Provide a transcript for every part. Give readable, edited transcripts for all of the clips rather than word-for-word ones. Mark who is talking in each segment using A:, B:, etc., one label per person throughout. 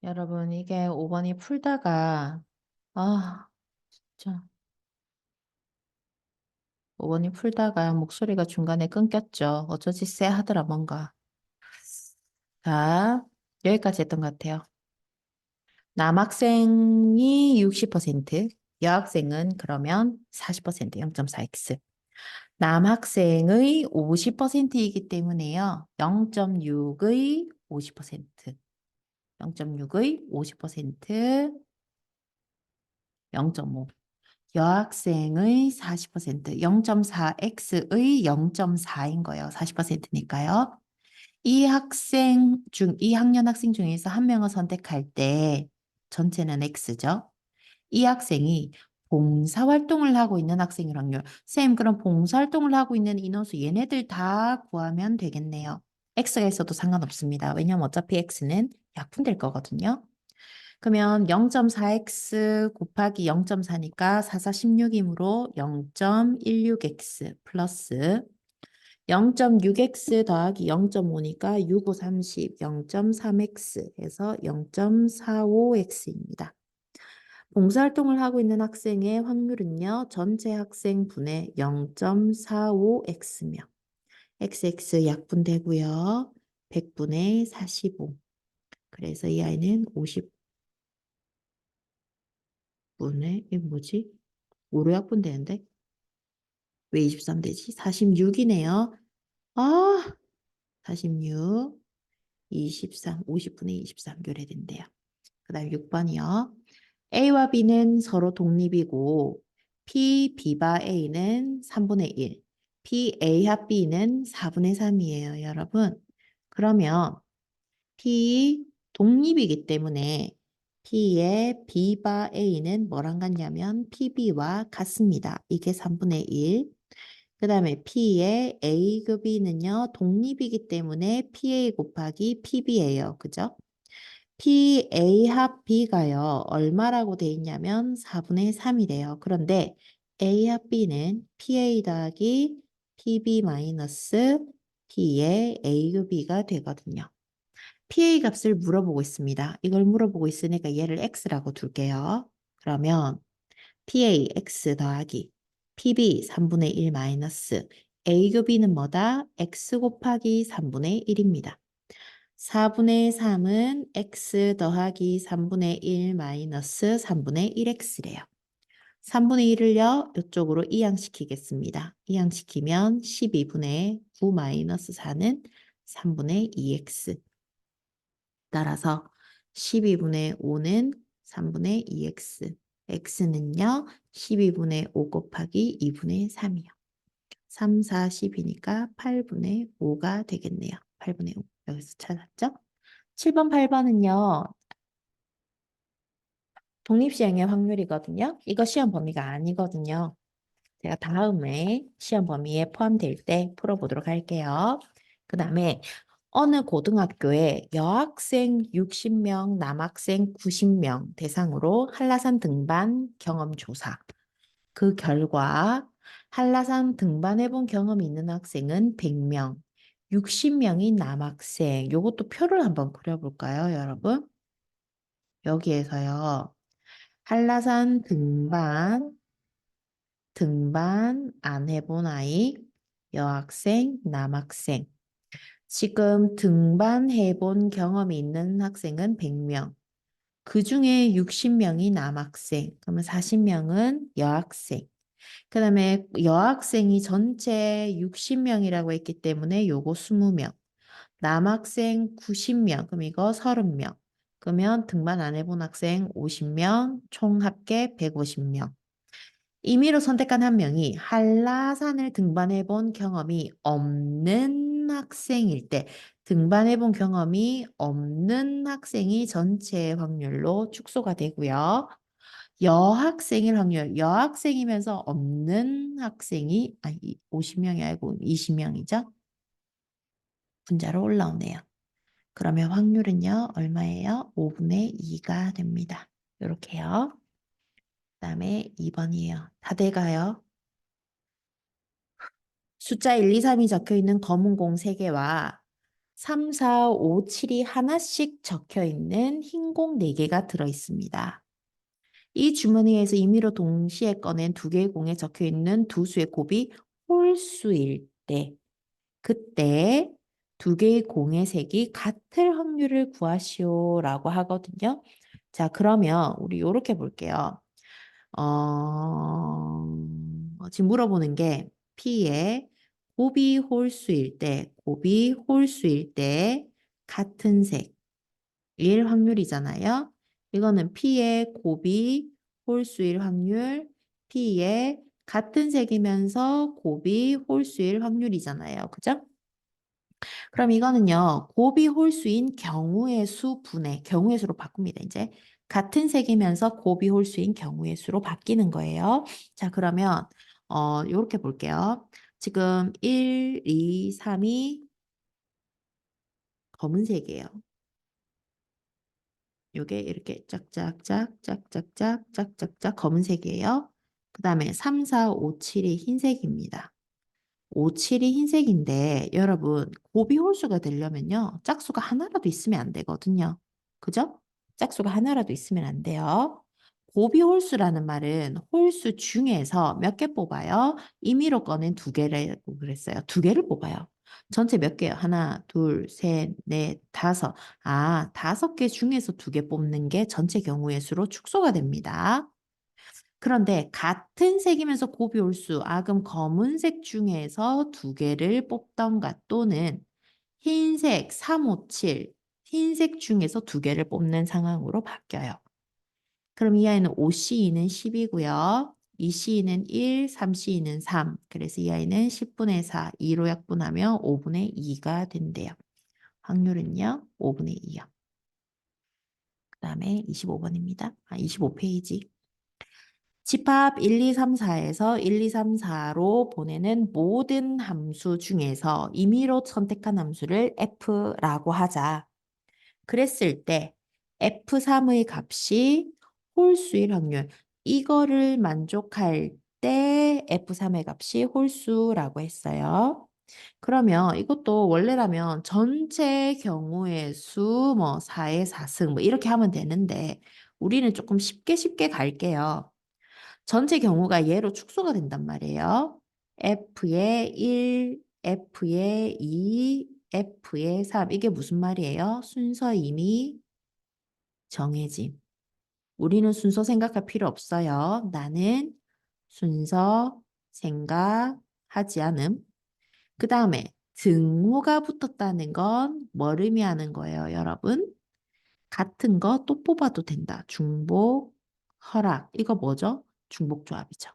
A: 여러분, 이게 5번이 풀다가, 아, 진짜, 5번이 풀다가 목소리가 중간에 끊겼죠. 어쩌지 쎄하더라, 뭔가. 자, 여기까지 했던 것 같아요. 남학생이 60%, 여학생은 그러면 40%, 0.4x. 남학생의 50%이기 때문에요. 0.6의 50%, 0.6의 50%, 0.5. 여학생의 40%, 0.4x의 0.4인 거예요. 40%니까요. 이 학년 학생 중에서 한 명을 선택할 때 전체는 x죠. 이 학생이 봉사활동을 하고 있는 학생일 확률. 쌤, 그럼 봉사활동을 하고 있는 인원수 얘네들 다 구하면 되겠네요. x가 있어도 상관없습니다. 왜냐면 어차피 x는 약분될 거거든요. 그러면 0.4x 곱하기 0.4니까 4, 4, 16이므로 0.16x 플러스 0.6x 더하기 0.5니까 6, 5, 30, 0.3x 해서 0.45x입니다. 봉사활동을 하고 있는 학생의 확률은요. 전체 학생분의 0.45x며 xx 약분되고요. 100분의 45. 그래서 이 아이는 50분의 이게 뭐지? 5로 약분되는데? 왜 23 되지? 46이네요. 아, 46, 23, 50분의 23 교래된대요. 그 다음 6번이요. A와 B는 서로 독립이고 P, B바 A는 3분의 1, P, A 합 B는 4분의 3이에요, 여러분. 그러면 P 독립이기 때문에 P의 B바 A는 뭐랑 같냐면 PB와 같습니다. 이게 3분의 1. 그 다음에 P의 A급 B는요, 독립이기 때문에 PA 곱하기 PB예요. 그죠? PA 합 B가요, 얼마라고 돼 있냐면 4분의 3이래요. 그런데 A 합 B는 PA 더하기 PB 마이너스 P의 A급 B가 되거든요. PA 값을 물어보고 있습니다. 이걸 물어보고 있으니까 얘를 X라고 둘게요. 그러면 PA X 더하기 PB 3분의 1 마이너스 A급 B는 뭐다? X 곱하기 3분의 1입니다. 4분의 3은 X 더하기 3분의 1 마이너스 3분의 1X래요. 3분의 1을요, 이쪽으로 이항시키겠습니다. 이항시키면 12분의 9 마이너스 4는 3분의 2X. 따라서 12분의 5는 3분의 2x. x는요, 12분의 5 곱하기 2분의 3이요. 3, 4, 10이니까 8분의 5가 되겠네요. 8분의 5. 여기서 찾았죠? 7번, 8번은요, 독립시행의 확률이거든요. 이거 시험 범위가 아니거든요. 제가 다음에 시험 범위에 포함될 때 풀어보도록 할게요. 그 다음에 어느 고등학교에 여학생 60명, 남학생 90명 대상으로 한라산 등반 경험 조사. 그 결과 한라산 등반해본 경험이 있는 학생은 100명, 60명이 남학생. 요것도 표를 한번 그려볼까요, 여러분? 여기에서요. 한라산 등반 안 해본 아이, 여학생, 남학생. 지금 등반해본 경험이 있는 학생은 100명. 그 중에 60명이 남학생, 그러면 40명은 여학생. 그 다음에 여학생이 전체 60명이라고 했기 때문에 요거 20명. 남학생 90명, 그럼 이거 30명. 그러면 등반 안 해본 학생 50명, 총 합계 150명. 임의로 선택한 한 명이 한라산을 등반해 본 경험이 없는 학생일 때, 등반해 본 경험이 없는 학생이 전체 확률로 축소가 되고요. 여학생일 확률, 여학생이면서 없는 학생이, 아니, 50명이 아니고 20명이죠? 분자로 올라오네요. 그러면 확률은요, 얼마예요? 5분의 2가 됩니다. 이렇게요. 그 다음에 2번이에요. 다 돼가요. 숫자 1, 2, 3이 적혀 있는 검은 공 3개와 3, 4, 5, 7이 하나씩 적혀 있는 흰 공 4개가 들어 있습니다. 이 주머니에서 임의로 동시에 꺼낸 2개의 공에 적혀 있는 두 수의 곱이 홀수일 때, 그때 2개의 공의 색이 같을 확률을 구하시오라고 하거든요. 자, 그러면 우리 이렇게 볼게요. 지금 물어보는 게 P의 곱이 홀수일 때 같은 색일 확률이잖아요. 이거는 P의 곱이 홀수일 확률, P의 같은 색이면서 곱이 홀수일 확률이잖아요. 그죠? 그럼 이거는요, 곱이 홀수인 경우의 수 분의 경우의 수로 바꿉니다. 이제 같은 색이면서 곱이 홀수인 경우의 수로 바뀌는 거예요. 자, 그러면 요렇게 볼게요. 지금 1, 2, 3이 검은색이에요. 요게 이렇게 짝짝짝 짝짝짝 짝짝짝 검은색이에요. 그 다음에 3, 4, 5, 7이 흰색입니다. 5, 7이 흰색인데 여러분 곱이 홀수가 되려면요. 짝수가 하나라도 있으면 안 되거든요. 그죠? 짝수가 하나라도 있으면 안 돼요. 곱이 홀수라는 말은 홀수 중에서 몇 개 뽑아요? 임의로 꺼낸 2개라고 그랬어요. 2개를 뽑아요. 전체 몇 개요? 하나, 둘, 셋, 넷, 다섯. 아, 5개 중에서 2개 뽑는 게 전체 경우의 수로 축소가 됩니다. 그런데 같은 색이면서 곱이 올수, 그럼 검은색 중에서 2개를 뽑던가 또는 흰색 3, 5, 7, 흰색 중에서 2개를 뽑는 상황으로 바뀌어요. 그럼 이 아이는 5C는 10이고요. 2C는 1, 3C는 3. 그래서 이 아이는 10분의 4, 2로 약분하면 5분의 2가 된대요. 확률은요, 5분의 2요. 그 다음에 25번입니다. 25페이지. 집합 1, 2, 3, 4에서 1, 2, 3, 4로 보내는 모든 함수 중에서 임의로 선택한 함수를 F라고 하자. 그랬을 때 F3의 값이 홀수일 확률. 이거를 만족할 때 F3의 값이 홀수라고 했어요. 그러면 이것도 원래라면 전체 경우의 수, 뭐 4의 4승 뭐 이렇게 하면 되는데 우리는 조금 쉽게 갈게요. 전체 경우가 얘로 축소가 된단 말이에요. F의 1, F의 2, F의 3. 이게 무슨 말이에요? 순서 이미 정해짐. 우리는 순서 생각할 필요 없어요. 나는 순서 생각하지 않음. 그 다음에 등호가 붙었다는 건 뭘 의미하는 거예요, 여러분? 같은 거 또 뽑아도 된다. 중복, 허락. 이거 뭐죠? 중복조합이죠.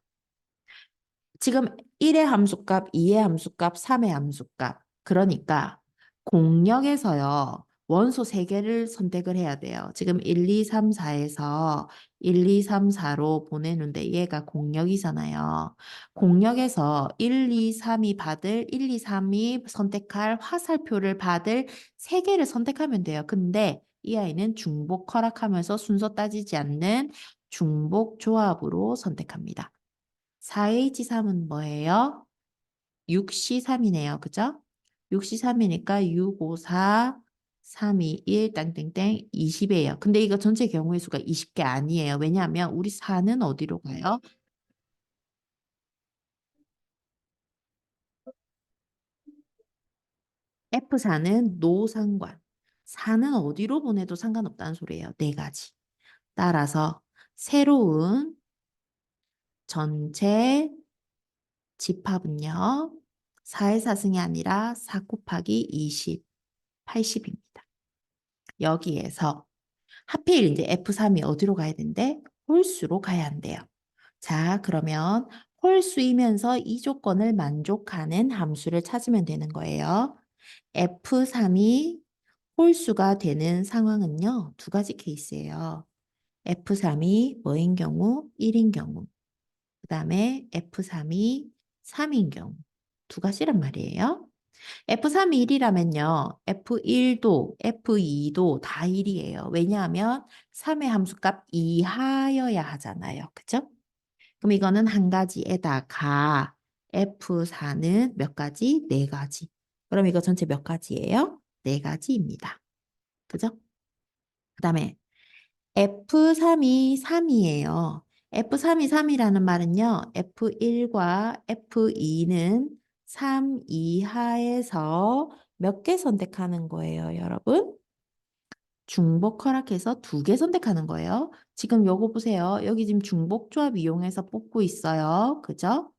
A: 지금 1의 함수값, 2의 함수값, 3의 함수값. 그러니까 공역에서요. 원소 3개를 선택을 해야 돼요. 지금 1, 2, 3, 4에서 1, 2, 3, 4로 보내는데 얘가 공역이잖아요. 공역에서 1, 2, 3이 받을 1, 2, 3이 선택할 화살표를 받을 3개를 선택하면 돼요. 근데 이 아이는 중복 허락하면서 순서 따지지 않는 중복 조합으로 선택합니다. 4H3은 뭐예요? 6C3이네요. 그죠? 6C3이니까 6, 5, 4, 3, 2, 1, 땡땡땡 20이에요. 근데 이거 전체 경우의 수가 20개 아니에요. 왜냐하면 우리 4는 어디로 가요? F4는 노상관. 4는 어디로 보내도 상관없다는 소리예요. 4가지. 따라서 새로운 전체 집합은요. 4의 4승이 아니라 4 곱하기 20, 80입니다. 여기에서 하필 이제 F3이 어디로 가야 된대? 홀수로 가야 한대요. 자, 그러면 홀수이면서 이 조건을 만족하는 함수를 찾으면 되는 거예요. F3이 홀수가 되는 상황은요, 2가지 케이스예요. F3이 뭐인 경우? 1인 경우. 그 다음에 F3이 3인 경우. 2가지란 말이에요. F3이 1이라면요. F1도 F2도 다 1이에요. 왜냐하면 3의 함수값 이하여야 하잖아요. 그죠? 그럼 이거는 한 가지에다가 F4는 몇 가지? 4가지. 그럼 이거 전체 몇 가지예요? 4가지입니다. 그죠? 그 다음에 F3이 3이에요. F3이 3이라는 말은요. F1과 F2는 3 이하에서 몇 개 선택하는 거예요, 여러분? 중복 허락해서 2개 선택하는 거예요. 지금 요거 보세요. 여기 지금 중복조합 이용해서 뽑고 있어요. 그죠?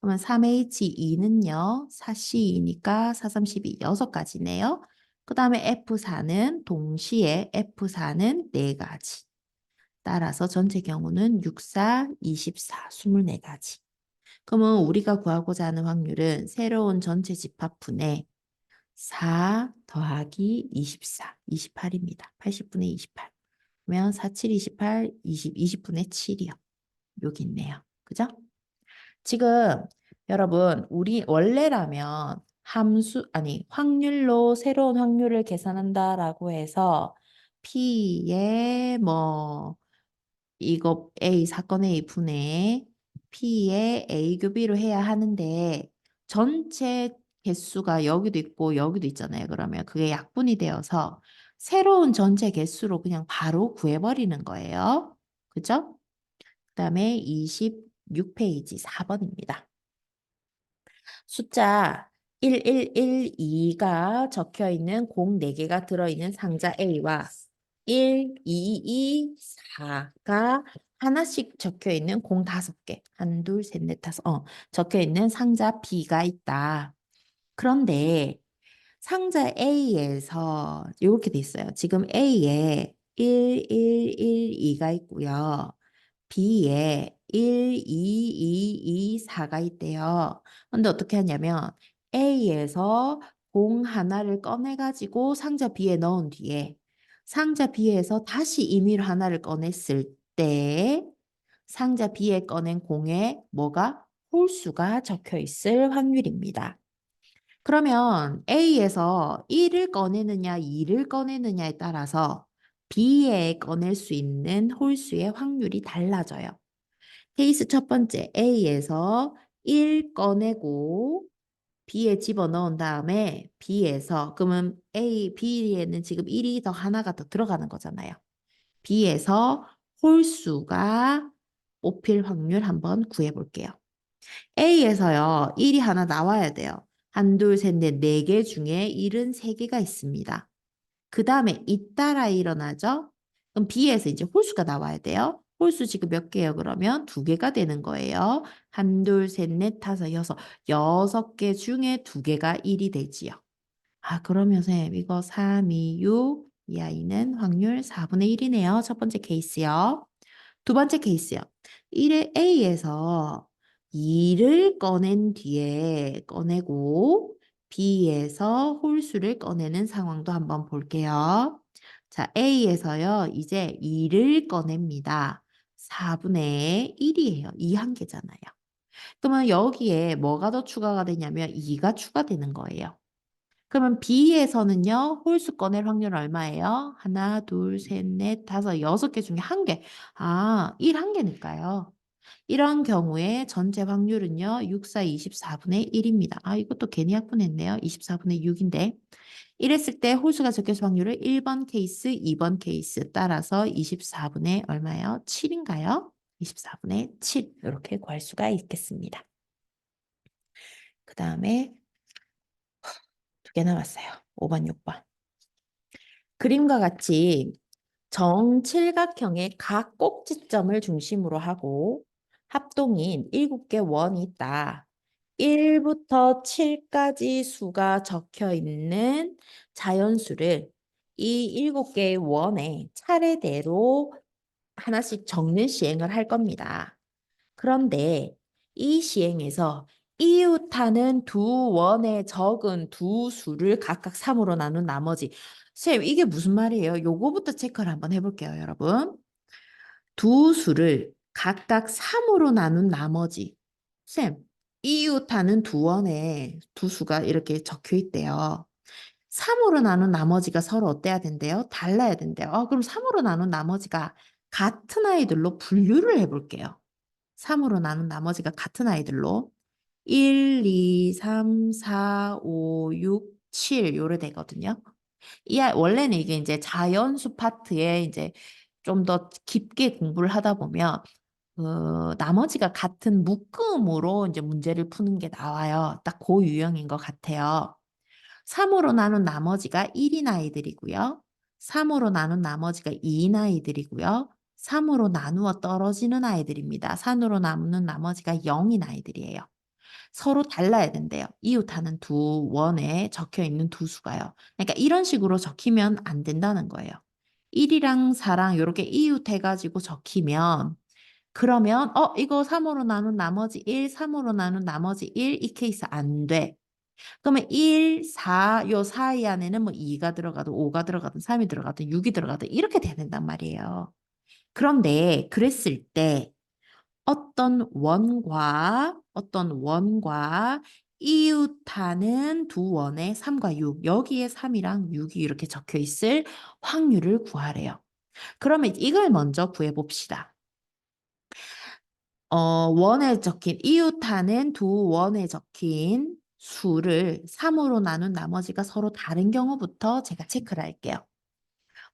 A: 그러면 3H2는요. 4C2니까 4, 3, 12, 6가지네요. 그 다음에 F4는 동시에 F4는 4가지. 따라서 전체 경우는 6, 4, 24, 24가지. 그러면 우리가 구하고자 하는 확률은 새로운 전체 집합분의 4 더하기 24, 28입니다. 80분의 28. 그러면 4, 7, 28, 20, 20분의 7이요. 여기 있네요. 그죠? 지금 여러분, 우리 원래라면 확률로 새로운 확률을 계산한다라고 해서 P의 이거 A, 사건 A 분의 P의 A 교비로 해야 하는데 전체 개수가 여기도 있고 여기도 있잖아요. 그러면 그게 약분이 되어서 새로운 전체 개수로 그냥 바로 구해버리는 거예요. 그죠? 그 다음에 26페이지 4번입니다. 숫자 1112가 적혀 있는 공 4개가 들어있는 상자 A와 1, 2, 2, 4가 하나씩 적혀 있는 공 5개. 1, 2, 3, 4, 5. 적혀 있는 상자 B가 있다. 그런데 상자 A에서 이렇게 돼 있어요. 지금 A에 1, 1, 1, 2가 있고요. B에 1, 2, 2, 2, 4가 있대요. 근데 어떻게 하냐면 A에서 공 하나를 꺼내가지고 상자 B에 넣은 뒤에 상자 B에서 다시 임의로 하나를 꺼냈을 때 상자 B에 꺼낸 공에 뭐가 홀수가 적혀 있을 확률입니다. 그러면 A에서 1을 꺼내느냐 2를 꺼내느냐에 따라서 B에 꺼낼 수 있는 홀수의 확률이 달라져요. 케이스 첫 번째 A에서 1 꺼내고 B에 집어넣은 다음에 B에서 그러면 B에는 지금 1이 더 하나가 더 들어가는 거잖아요. B에서 홀수가 뽑힐 확률 한번 구해볼게요. A에서요. 1이 하나 나와야 돼요. 1, 2, 3, 4, 4개 중에 1은 3개가 있습니다. 그 다음에 잇따라 일어나죠? 그럼 B에서 이제 홀수가 나와야 돼요. 홀수 지금 몇 개예요? 그러면 2개가 되는 거예요. 1, 2, 3, 4, 5, 6. 6개 중에 2개가 1이 되지요. 아, 그러면 선생님 이거 3, 2, 6. 이 아이는 확률 4분의 1이네요. 첫 번째 케이스요. 두 번째 케이스요. 1의 A에서 2를 꺼낸 뒤에 꺼내고 B에서 홀수를 꺼내는 상황도 한번 볼게요. 자, A에서요. 이제 2를 꺼냅니다. 4분의 1이에요. 2 한 개잖아요. 그러면 여기에 뭐가 더 추가가 되냐면 2가 추가되는 거예요. 그러면 B에서는요, 홀수 꺼낼 확률 얼마예요? 하나, 둘, 셋, 넷, 다섯, 6개 중에 한 개. 아, 1 한 개니까요. 이런 경우에 전체 확률은요, 6, 4, 24분의 1입니다. 아, 이것도 괜히 약분했네요. 24분의 6인데. 이랬을 때 홀수가 적혀질 확률을 1번 케이스, 2번 케이스 따라서 24분의 얼마예요? 7인가요? 24분의 7 이렇게 구할 수가 있겠습니다. 그 다음에 2개 남았어요. 5번, 6번. 그림과 같이 정칠각형의 각 꼭지점을 중심으로 하고 합동인 7개 원이 있다. 1부터 7까지 수가 적혀 있는 자연수를 이 7개의 원에 차례대로 하나씩 적는 시행을 할 겁니다. 그런데 이 시행에서 이웃하는 두 원에 적은 두 수를 각각 3으로 나눈 나머지 쌤 이게 무슨 말이에요? 요거부터 체크를 한번 해볼게요, 여러분. 두 수를 각각 3으로 나눈 나머지 쌤 이웃하는 두 원에 두 수가 이렇게 적혀 있대요. 3으로 나눈 나머지가 서로 어때야 된대요? 달라야 된대요. 그럼 3으로 나눈 나머지가 같은 아이들로 분류를 해볼게요. 3으로 나눈 나머지가 같은 아이들로 1, 2, 3, 4, 5, 6, 7 요래 되거든요. 원래는 이게 이제 자연수 파트에 이제 좀 더 깊게 공부를 하다 보면 나머지가 같은 묶음으로 이제 문제를 푸는 게 나와요. 딱 그 유형인 것 같아요. 3으로 나눈 나머지가 1인 아이들이고요. 3으로 나눈 나머지가 2인 아이들이고요. 3으로 나누어 떨어지는 아이들입니다. 3으로 나누는 나머지가 0인 아이들이에요. 서로 달라야 된대요. 이웃하는 두 원에 적혀 있는 두 수가요. 그러니까 이런 식으로 적히면 안 된다는 거예요. 1이랑 4랑 이렇게 이웃해가지고 적히면 그러면 이거 3으로 나눈 나머지 1, 3으로 나눈 나머지 1, 이 케이스 안 돼. 그러면 1, 4, 요 사이 안에는 뭐 2가 들어가든 5가 들어가든 3이 들어가든 6이 들어가든 이렇게 돼야 된단 말이에요. 그런데 그랬을 때 어떤 원과 이웃하는 두 원의 3과 6, 여기에 3이랑 6이 이렇게 적혀 있을 확률을 구하래요. 그러면 이걸 먼저 구해봅시다. 원에 적힌, 이웃하는 두 원에 적힌 수를 3으로 나눈 나머지가 서로 다른 경우부터 제가 체크를 할게요.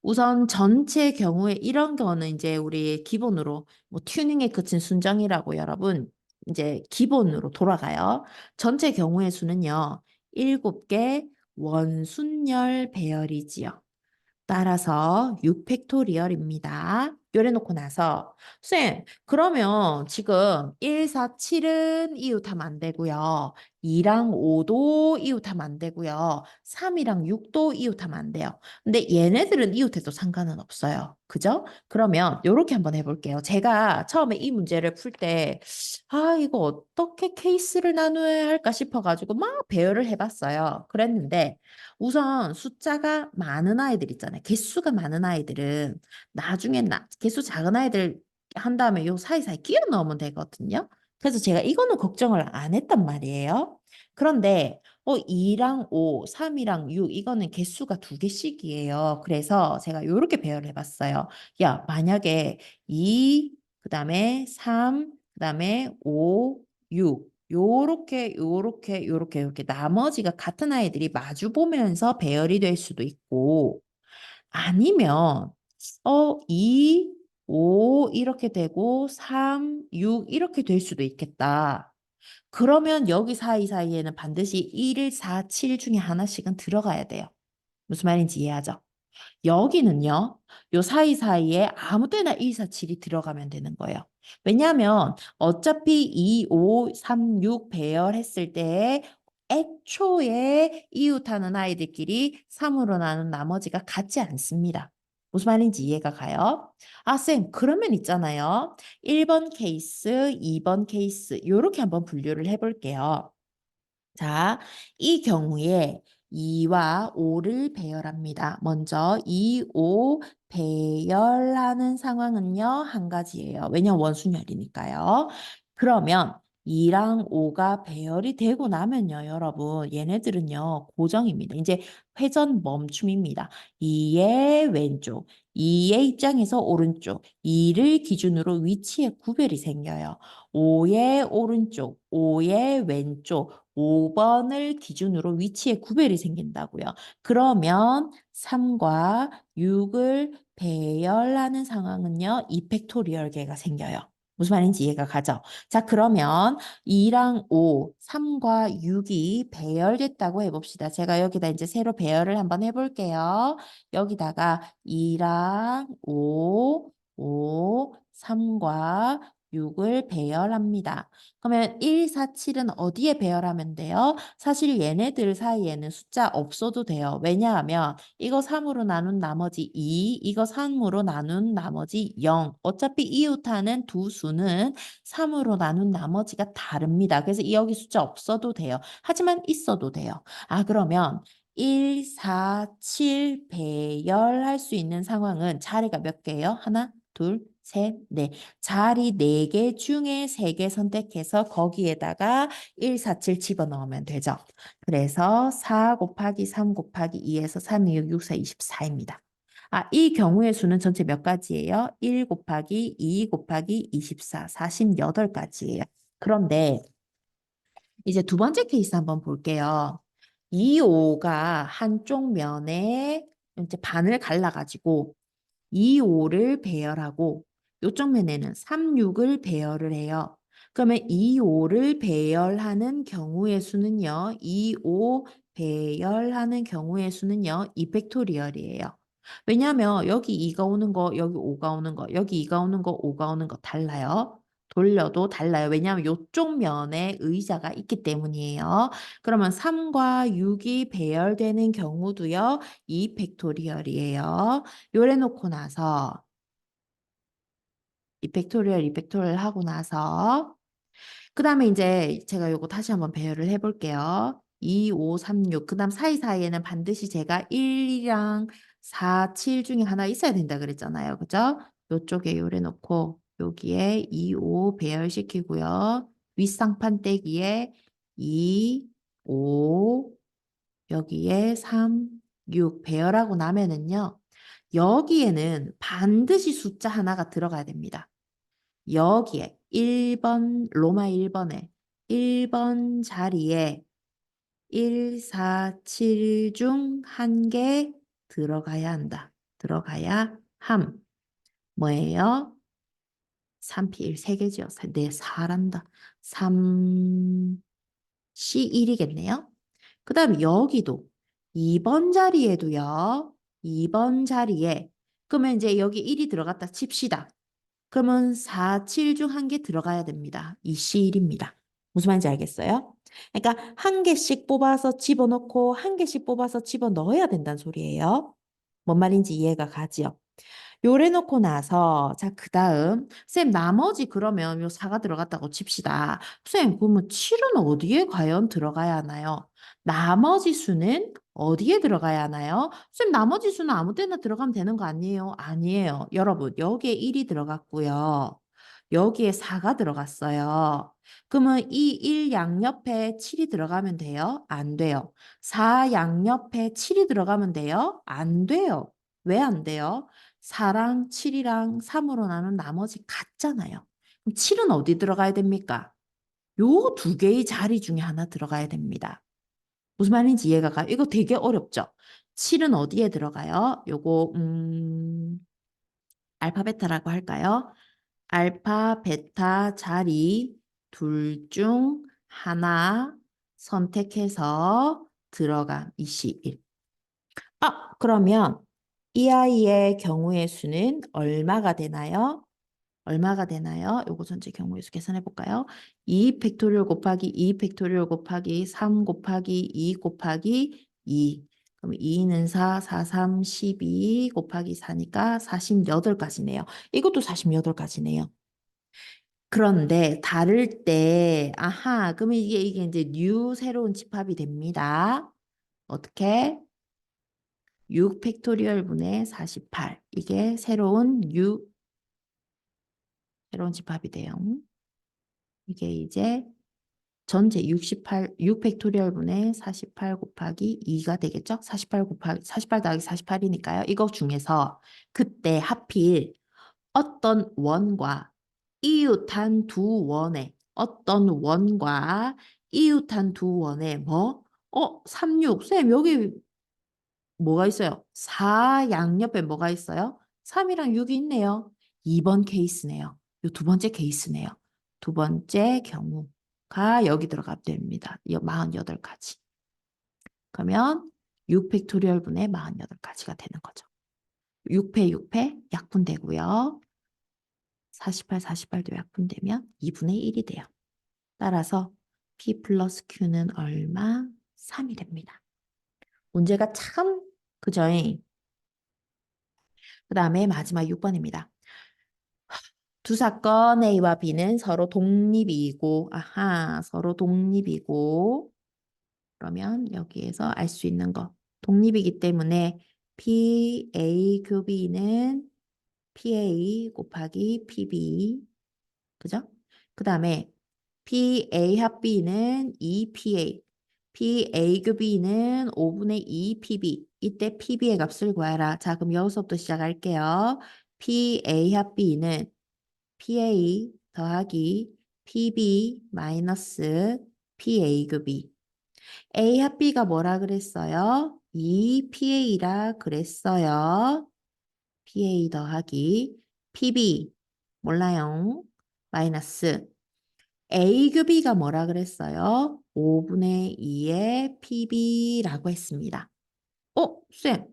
A: 우선 전체 경우에 이런 거는 이제 우리 기본으로 뭐 튜닝에 그친 순정이라고 여러분 이제 기본으로 돌아가요. 전체 경우의 수는요. 7개 원순열 배열이지요. 따라서 6팩토리얼입니다. 요래놓고 나서 쌤, 그러면 지금 1, 4, 7은 이웃하면 안 되고요. 2랑 5도 이웃하면 안 되고요. 3이랑 6도 이웃하면 안 돼요. 근데 얘네들은 이웃해도 상관은 없어요. 그죠? 그러면 요렇게 한번 해볼게요. 제가 처음에 이 문제를 풀 때 이거 어떻게 케이스를 나눠야 할까 싶어가지고 막 배열을 해봤어요. 그랬는데 우선 숫자가 많은 아이들 있잖아요. 개수가 많은 아이들은 나중에 개수 작은 아이들 한 다음에 요 사이사이 끼워 넣으면 되거든요. 그래서 제가 이거는 걱정을 안 했단 말이에요. 그런데 2랑 5, 3이랑 6 이거는 개수가 두 개씩이에요. 그래서 제가 요렇게 배열을 해봤어요. 야, 만약에 2, 그다음에 3, 그다음에 5, 6 요렇게 요렇게 나머지가 같은 아이들이 마주 보면서 배열이 될 수도 있고 아니면 2, 5 이렇게 되고 3, 6 이렇게 될 수도 있겠다. 그러면 여기 사이사이에는 반드시 1, 4, 7 중에 하나씩은 들어가야 돼요. 무슨 말인지 이해하죠? 여기는요, 요 사이사이에 아무 때나 1, 4, 7이 들어가면 되는 거예요. 왜냐하면 어차피 2, 5, 3, 6 배열했을 때 애초에 이웃하는 아이들끼리 3으로 나눈 나머지가 같지 않습니다. 무슨 말인지 이해가 가요? 쌤, 그러면 있잖아요. 1번 케이스, 2번 케이스, 요렇게 한번 분류를 해볼게요. 자, 이 경우에 2와 5를 배열합니다. 먼저 2, 5 배열하는 상황은요, 한 가지예요. 왜냐면 원순열이니까요. 그러면 2랑 5가 배열이 되고 나면요, 여러분, 얘네들은요, 고정입니다. 이제 회전 멈춤입니다. 2의 왼쪽, 2의 입장에서 오른쪽, 2를 기준으로 위치에 구별이 생겨요. 5의 오른쪽, 5의 왼쪽, 5번을 기준으로 위치에 구별이 생긴다고요. 그러면 3과 6을 배열하는 상황은요. 이펙토리얼계가 생겨요. 무슨 말인지 이해가 가죠? 자, 그러면 2랑 5, 3과 6이 배열됐다고 해봅시다. 제가 여기다 이제 새로 배열을 한번 해볼게요. 여기다가 2랑 5, 5, 3과 6을 배열합니다. 그러면 1, 4, 7은 어디에 배열하면 돼요? 사실 얘네들 사이에는 숫자 없어도 돼요. 왜냐하면 이거 3으로 나눈 나머지 2, 이거 3으로 나눈 나머지 0. 어차피 이웃하는 두 수는 3으로 나눈 나머지가 다릅니다. 그래서 여기 숫자 없어도 돼요. 하지만 있어도 돼요. 그러면 1, 4, 7 배열할 수 있는 상황은 자리가 몇 개예요? 하나, 둘, 셋, 넷. 자리 4개 중에 3개 선택해서 거기에다가 1, 4, 7 집어넣으면 되죠. 그래서 4 곱하기 3 곱하기 2에서 3, 2, 6, 6, 4, 24입니다. 이 경우의 수는 전체 몇 가지예요? 1 곱하기 2 곱하기 24, 48가지예요. 그런데 이제 두 번째 케이스 한번 볼게요. 이 5가 한쪽 면에 이제 반을 갈라가지고 2, 5를 배열하고 요쪽 면에는 3, 6을 배열을 해요. 그러면 2, 5를 배열하는 경우의 수는요. 2, 5 배열하는 경우의 수는요. 2팩토리얼이에요. 왜냐하면 여기 2가 오는 거, 여기 5가 오는 거, 여기 2가 오는 거, 5가 오는 거 달라요. 돌려도 달라요. 왜냐하면 요쪽 면에 의자가 있기 때문이에요. 그러면 3과 6이 배열되는 경우도요. 2팩토리얼이에요. 요래 놓고 나서 이 팩토리얼 하고 나서 그 다음에 이제 제가 요거 다시 한번 배열을 해볼게요. 2, 5, 3, 6. 그 다음 사이사이에는 반드시 제가 1이랑 4, 7 중에 하나 있어야 된다 그랬잖아요. 그죠? 요쪽에 요래 놓고 여기에 2, 5 배열시키고요. 윗상판 떼기에 2, 5, 여기에 3, 6 배열하고 나면은요. 여기에는 반드시 숫자 하나가 들어가야 됩니다. 여기에 1번, 로마 1번에 1번 자리에 1, 4, 7 중 한 개 들어가야 한다. 들어가야 함. 뭐예요? 3P 1, 3개죠. 네, 4란다. 3, C1이겠네요. 그 다음에 여기도 2번 자리에도요. 2번 자리에 그러면 이제 여기 1이 들어갔다 칩시다. 그러면 4, 7 중 한 개 들어가야 됩니다. 이 C1입니다. 무슨 말인지 알겠어요? 그러니까 한 개씩 뽑아서 집어넣고 한 개씩 뽑아서 집어넣어야 된다는 소리예요. 뭔 말인지 이해가 가지요? 요래 놓고 나서 자 그다음 쌤 나머지 그러면 요 4가 들어갔다고 칩시다. 쌤 그러면 7은 어디에 과연 들어가야 하나요? 나머지 수는 어디에 들어가야 하나요? 쌤 나머지 수는 아무 데나 들어가면 되는 거 아니에요? 아니에요. 여러분 여기에 1이 들어갔고요. 여기에 4가 들어갔어요. 그러면 이 1 양옆에 7이 들어가면 돼요? 안 돼요. 4 양옆에 7이 들어가면 돼요? 안 돼요. 왜 안 돼요? 4랑 7이랑 3으로 나눈 나머지 같잖아요. 그럼 7은 어디 들어가야 됩니까? 요 두 개의 자리 중에 하나 들어가야 됩니다. 무슨 말인지 이해가 가요? 이거 되게 어렵죠? 7은 어디에 들어가요? 요거 알파 베타라고 할까요? 알파 베타 자리 둘 중 하나 선택해서 들어감 21. 그러면 이 아이의 경우의 수는 얼마가 되나요? 얼마가 되나요? 요거 전체 경우의 수 계산해 볼까요? 2 팩토리얼 곱하기 2 팩토리얼 곱하기 3 곱하기 2 곱하기 2. 그럼 2는 4, 4, 3, 12 곱하기 4니까 48가지네요. 이것도 48가지네요. 그런데 다를 때, 아하, 그러면 이게 이제 new 새로운 집합이 됩니다. 어떻게? 6 팩토리얼 분의 48. 이게 새로운 집합이 돼요. 이게 이제 전체 6 팩토리얼 분의 48 곱하기 2가 되겠죠? 48 더하기 48이니까요. 이거 중에서 그때 하필 어떤 원과 이웃한 두 원의 어떤 원과 이웃한 두 원의 뭐? 36. 쌤, 여기 뭐가 있어요? 4 양옆에 뭐가 있어요? 3이랑 6이 있네요. 2번 케이스네요. 이 두 번째 케이스네요. 두 번째 경우가 여기 들어가면 됩니다. 48가지. 그러면 6 팩토리얼 분의 48가지가 되는 거죠. 6패 6패 약분되고요. 48, 48도 약분되면 2분의 1이 돼요. 따라서 P 플러스 Q는 얼마? 3이 됩니다. 문제가 참 그죠? 그 다음에 마지막 6번입니다. 두 사건 A와 B는 서로 독립이고, 아하, 서로 독립이고, 그러면 여기에서 알 수 있는 거. 독립이기 때문에 PA 교비는 PA 곱하기 PB, 그죠? 그 다음에 PA 합 B는 2PA, PA 교 B는 5분의 2 PB. 이때 PB의 값을 구하라. 자, 그럼 여기서부터 시작할게요. PA 합 B는 PA 더하기 PB 마이너스 PA 교 B. A 합 B가 뭐라 그랬어요? 2PA라 그랬어요. PA 더하기 PB 몰라요. 마이너스 A 큐비가 뭐라 그랬어요? 5분의 2의 PB라고 했습니다. 쌤,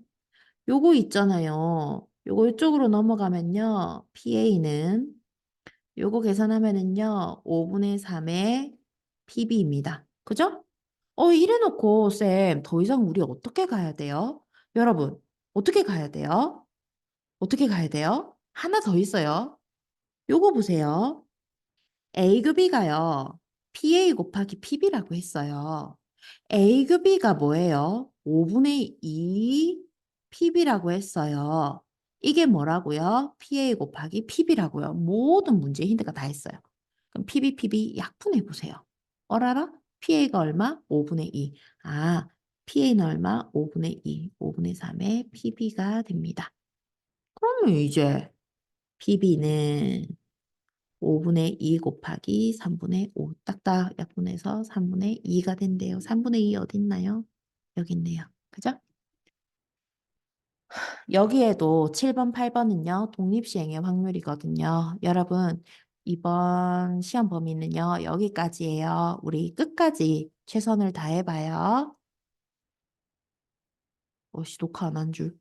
A: 요거 있잖아요. 요거 이쪽으로 넘어가면요. PA는 요거 계산하면은요. 5분의 3의 PB입니다. 그죠? 이래놓고 쌤, 더 이상 우리 어떻게 가야 돼요? 여러분, 어떻게 가야 돼요? 어떻게 가야 돼요? 하나 더 있어요. 요거 보세요. A급이가요. PA 곱하기 PB라고 했어요. A급이가 뭐예요? 5분의 2 PB라고 했어요. 이게 뭐라고요? PA 곱하기 PB라고요. 모든 문제 힌트가 다 있어요. 그럼 PB 약분해 보세요. 얼어라? PA가 얼마? 5분의 2. PA는 얼마? 5분의 2. 5분의 3의 PB가 됩니다. 그러면 이제 PB는 5분의 2 곱하기 3분의 5 딱딱 약분해서 3분의 2가 된대요. 3분의 2 어디 있나요? 여기 있네요. 그죠? 여기에도 7번, 8번은요. 독립시행의 확률이거든요. 여러분, 이번 시험 범위는요. 여기까지예요. 우리 끝까지 최선을 다해봐요. 녹화 안 한 줄.